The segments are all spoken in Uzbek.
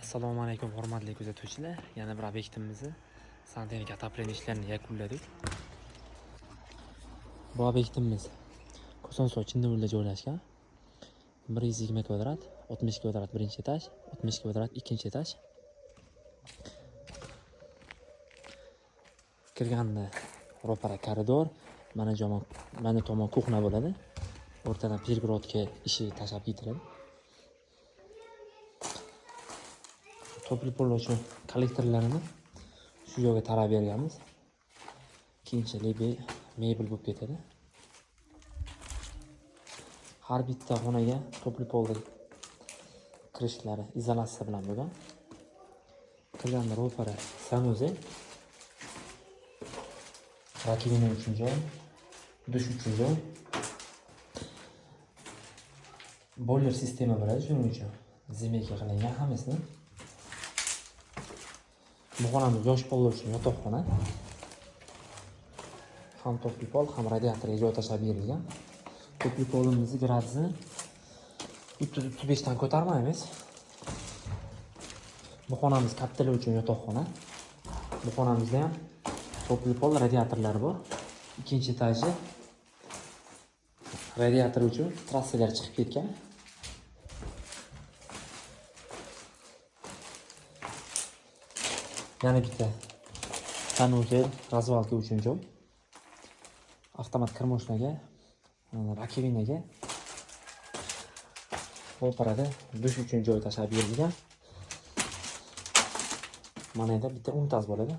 Assalomu alaykum hurmatli kuzatuvchilar. Yana bir obyektimizni santexnika отопление ishlarini yakunladik. Bu obyektimiz Kosonsoy Chinnivulda joylashgan. 120 kvadrat, 60 kvadrat birinchi etaj, 60 kvadrat ikkinchi etaj. Kirganda ro'para koridor, mana tomon kuxna bo'ladi. O'rtadan pergorodka ishi tashab ketiladi. Topli pollovchi kollektorlarini shu joyga tarab berganmiz. Keyinchalik mebel bo'lib ketadi. Har bitta xonaga topli polli kirishlari izolyatsiya bilan bo'lgan. Kirganda ro'para sanuzel, rakivina uchun joy, dush uchun joy. Boiler sistema bo'ladi, shuning uchun zimeka qilingan hammasini. Bu xonamiz yosh bolalar uchun yotoqxona. Ham topli pol, ham radiatorga joy tashlab berilgan. Topli polimizni gradusini 335 dan ko'tarmaymiz. Bu xonamiz kattalar uchun yotoqxona. Bu xonamizda ham topli pol radiatorlari bor. Ikkinchi etaji radiator uchun trassalar chiqib ketgan. Yana bitta sanuzel, razvalka uchun joy. Avtomat kirmoshnaga, rakivinaga, ro'parada dush uchun joy tashlab berilgan. Mana endi bitta unitaz bo'ladi.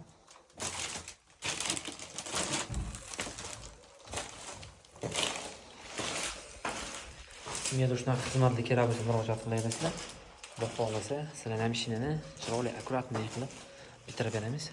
Kimgadir shunaqa xizmatli kerak bo'lsa murojaat qilaverasizlar. Xudo xohlasa, sizlarning mashinani chiroyli, akkuratniy qilib bitirib beramiz.